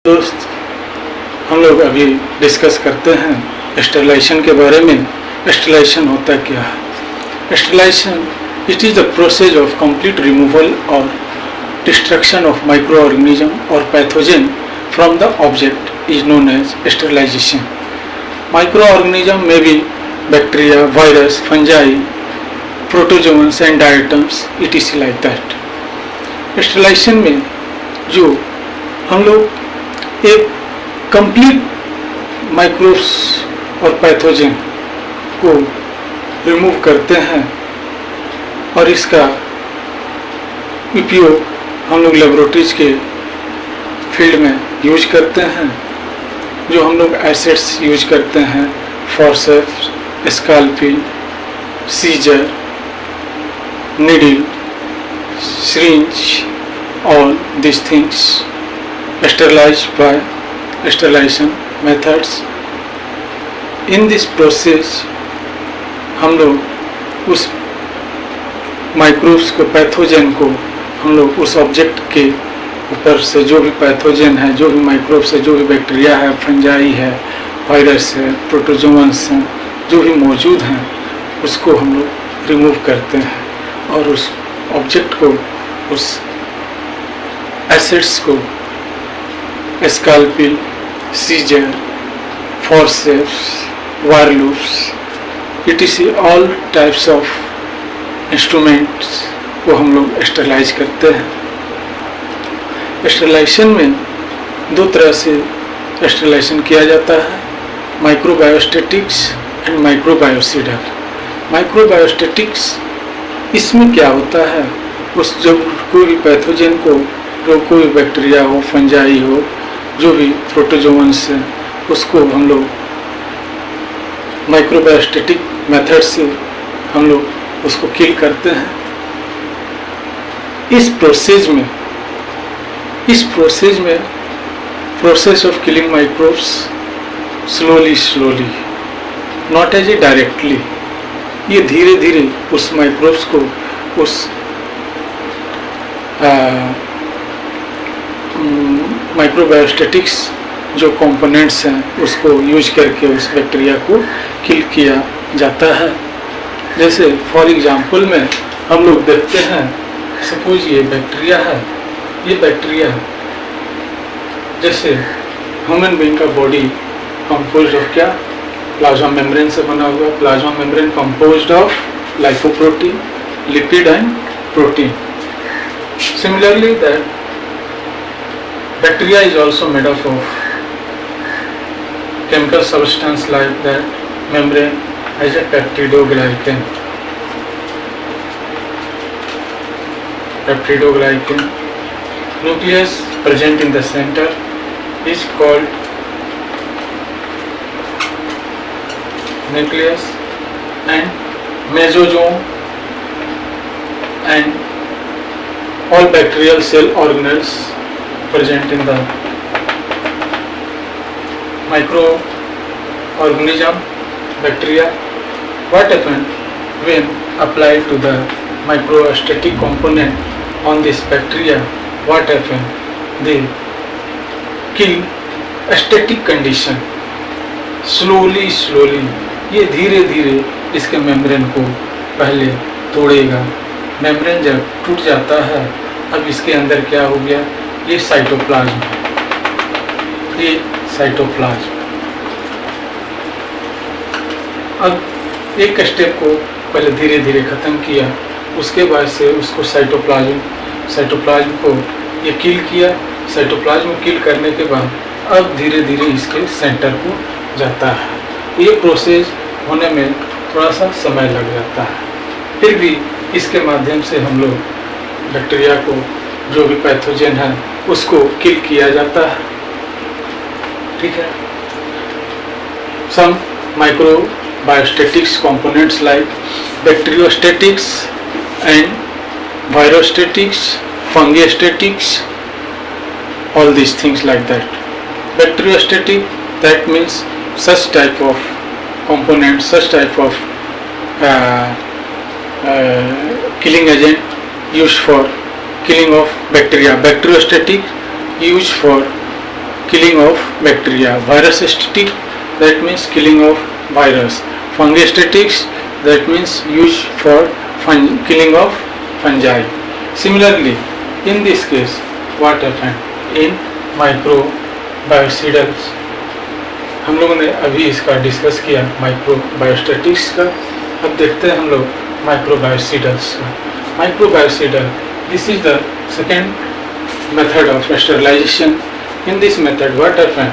दोस्त, हम लोग अभी डिस्कस करते हैं स्टेरिलाइजेशन के बारे में। स्टेरिलाइजेशन होता क्या है? Sterilisation it is the process of complete removal और डिस्ट्रक्शन ऑफ माइक्रो ऑर्गेनिज्म और pathogen from the object is known as sterilisation. Microorganism में भी bacteria, virus, fungi, protozoans and diatoms it is like that. Sterilisation में जो हम लोग एक complete microbes और पैथोजन को रिमूव करते हैं और इसका उपयोग हम लोग लेबोरेटरीज के फील्ड में यूज करते हैं। जो हम लोग एसिड्स यूज करते हैं, forceps, scalpel, scissor, needle, syringe, all these things sterilized by sterilization methods. In this process हम लोग उस माइक्रोब्स को, पैथोजन को हम लोग उस ऑब्जेक्ट के ऊपर से जो भी पैथोजन है, जो भी माइक्रोब्स है, जो भी बैक्टीरिया है, फंजाई है, वायरस है, प्रोटोजोन्स हैं, जो भी मौजूद हैं उसको हम लोग रिमूव करते हैं और उस ऑब्जेक्ट को, उस एसिड्स को scalpel, scissor, forceps, wire loops etc all types of instruments को हम लोग स्टेरिलाइज करते हैं। स्टेरिलाइजेशन में दो तरह से स्टेरिलाइजेशन किया जाता है, माइक्रोबायोस्टैटिक्स एंड माइक्रोबायोसिडल। माइक्रोबायोस्टैटिक्स इसमें क्या होता है, उस जब कोई भी पैथोजन को, जो कोई बैक्टीरिया हो, फंजाई हो, जो भी प्रोटोजोन्स है, उसको हम लोग माइक्रोबायोस्टैटिक मेथड से हम लोग उसको किल करते हैं। इस प्रोसेस में process of killing microbes slowly not as a directly, ये धीरे धीरे उस माइक्रोब्स को, उस माइक्रोबायोस्टैटिक्स जो कंपोनेंट्स हैं उसको यूज करके उस बैक्टीरिया को किल किया जाता है। जैसे फॉर एग्जांपल में हम लोग देखते हैं, सपोज ये बैक्टीरिया है, ये बैक्टीरिया जैसे ह्यूमन बीइंग का बॉडी कंपोज्ड ऑफ क्या, प्लाज्मा मेम्ब्रेन से बना हुआ। Plasma membrane composed of lipoprotein, lipid and protein. Similarly that bacteria is also made up of chemical substance like that membrane as a peptidoglycan. Nucleus present in the center is called nucleus, and mesosome and all bacterial cell organelles present in the microorganism bacteria. What happens when applied to the microstatic component on this bacteria? What happens? They kill static condition slowly. ये धीरे धीरे इसके membrane को पहले तोड़ेगा। Membrane जब टूट जाता है, अब इसके अंदर क्या हो गया, ये साइटोप्लाज्म है, ये साइटोप्लाज्म। अब एक स्टेप को पहले धीरे धीरे ख़त्म किया, उसके बाद से उसको साइटोप्लाज्म को ये किल किया। साइटोप्लाज्म किल करने के बाद अब धीरे धीरे इसके सेंटर को जाता है। ये प्रोसेस होने में थोड़ा सा समय लग जाता है, फिर भी इसके माध्यम से हम लोग बैक्टीरिया को, जो भी पैथोजन है, उसको किल किया जाता है। ठीक है। Some microbiostatics components like bacteriostatics and virostatics, fungistatics, all these things like that. Bacteriostatic, that means such type of component, such type of killing agent used for killing of bacteria. Bacteriostatic used for killing killing of bacteria. Virustatic, that means killing of virus. Fungistatics, that means used for killing of fungi. Similarly, in this case, what happened in microbiocidals? हम लोगों ने अभी इसका discuss किया माइक्रोबायोस्टैटिक्स का. अब देखते हैं हम लोग माइक्रोबायोसिडल्स का. Microbiocidal, this is the second method of sterilization. In this method what happened,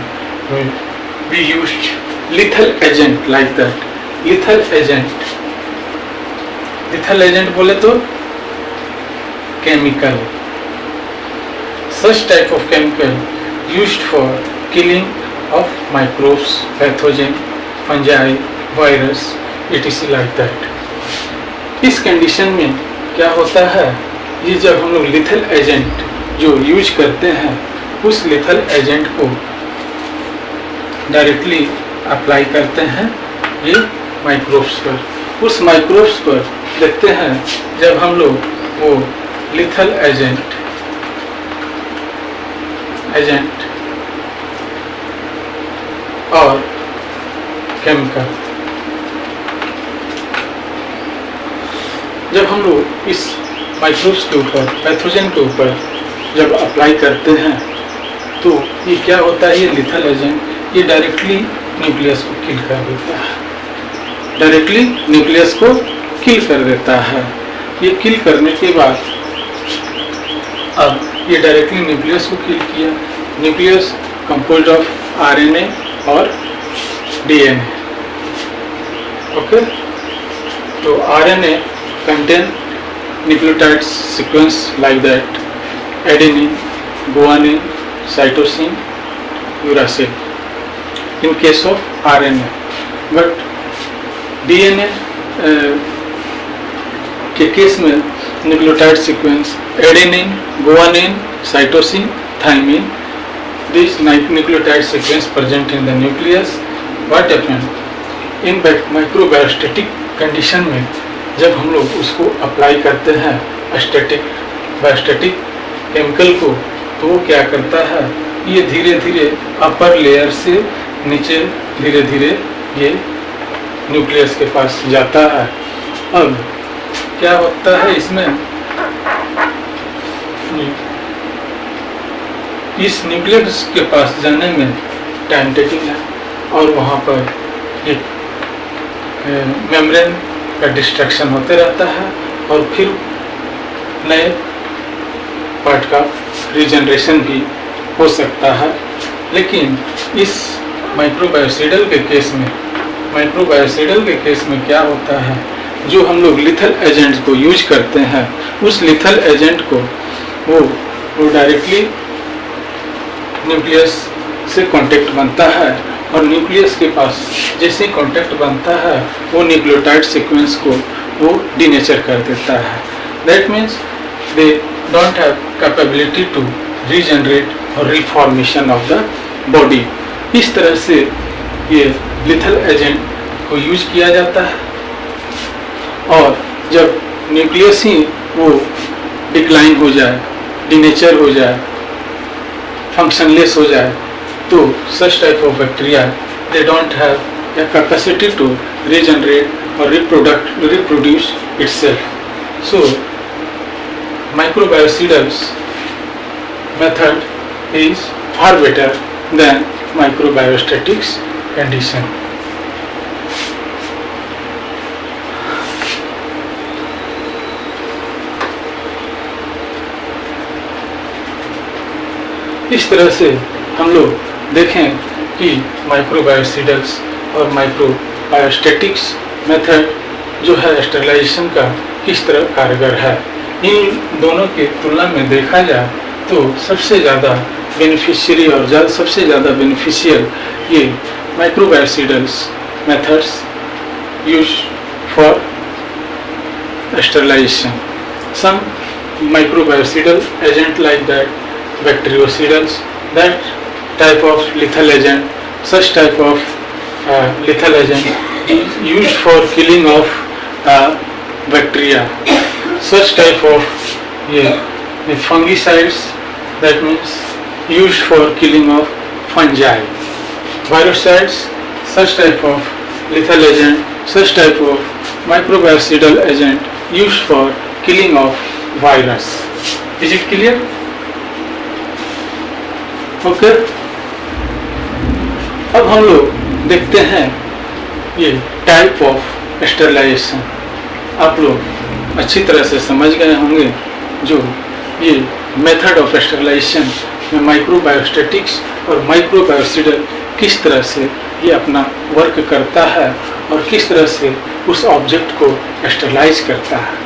we used lethal agent like that. Lethal agent बोले तो chemical, such type of chemical used for killing of microbes, pathogen, fungi, virus, etc. like that. इस condition में क्या होता है, ये जब हम लोग लिथल एजेंट जो यूज करते हैं उस लिथल एजेंट को डायरेक्टली अप्लाई करते हैं ये माइक्रोब्स पर. उस माइक्रोब्स पर देखते हैं जब हम लोग वो लिथल एजेंट और केमिकल जब हम लोग इस माइक्रोब्स के ऊपर, पैथोजन के ऊपर जब अप्लाई करते हैं तो ये क्या होता है, ये लिथल एजेंट ये डायरेक्टली न्यूक्लियस को किल कर देता है. डायरेक्टली न्यूक्लियस को किल कर देता है. ये किल करने के बाद अब ये डायरेक्टली न्यूक्लियस को किल किया. न्यूक्लियस कंपोज्ड ऑफ आरएनए और डीएनए. ओके, तो RNA contain nucleotide sequence like that adenine, guanine, cytosine, uracil in case of RNA. But DNA के केस में nucleotide sequence adenine, guanine, cytosine, thymine, this nucleotide sequence present in the nucleus. What happened in microbiostatic condition में जब हम लोग उसको apply करते हैं biostatic chemical को, तो वो क्या करता है, ये धीरे धीरे अपर लेयर से नीचे धीरे धीरे ये न्यूक्लियस के पास जाता है. अब क्या होता है इसमें, इस न्यूक्लियस के पास जाने में टाइम टेकिंग है और वहाँ पर एक मेम्ब्रेन का डिस्ट्रक्शन होते रहता है और फिर नए पार्ट का रीजनरेशन भी हो सकता है. लेकिन इस माइक्रोबायोसिडल के केस में क्या होता है, जो हम लोग लिथल एजेंट्स को यूज करते हैं उस लिथल एजेंट को वो डायरेक्टली न्यूक्लियस से कांटेक्ट बनता है और न्यूक्लियस के पास जैसे कांटेक्ट बनता है वो न्यूक्लियोटाइड सीक्वेंस को वो डीनेचर कर देता है. That means they don't have capability to regenerate और रिफॉर्मेशन ऑफ द बॉडी. इस तरह से ये लिथल एजेंट को यूज किया जाता है और जब न्यूक्लियस ही वो डिक्लाइन हो जाए, डीनेचर हो जाए, फंक्शनलेस हो जाए, तो such type of bacteria they don't have a capacity to regenerate or reproduce itself. So microbiocidals method is far better than microbiostatics condition. इस तरह से हम लोग देखें कि माइक्रोबायोसिडल्स और माइक्रोबायोस्टैटिक्स मेथड जो है स्टरलाइजेशन का किस तरह कारगर है. इन दोनों की तुलना में देखा जाए तो सबसे ज़्यादा बेनिफिशियरी और सबसे ज़्यादा बेनिफिशियल ये microbiocidals methods use for sterilization. Some microbiocidal agent like that bactericidals, that type of lethal agent, such type of lethal agent is used for killing of bacteria. Such type of the fungicides, that means used for killing of fungi. Virucides, such type of lethal agent, such type of microbicidal agent used for killing of virus. Is it clear? Okay. अब हम लोग देखते हैं ये type of sterilisation. आप लोग अच्छी तरह से समझ गए होंगे जो ये मेथड ऑफ स्टेरिलाइजेशन में माइक्रोबायोस्टैटिक्स और माइक्रोबायोसिडल किस तरह से ये अपना वर्क करता है और किस तरह से उस ऑब्जेक्ट को स्टेरिलाइज करता है।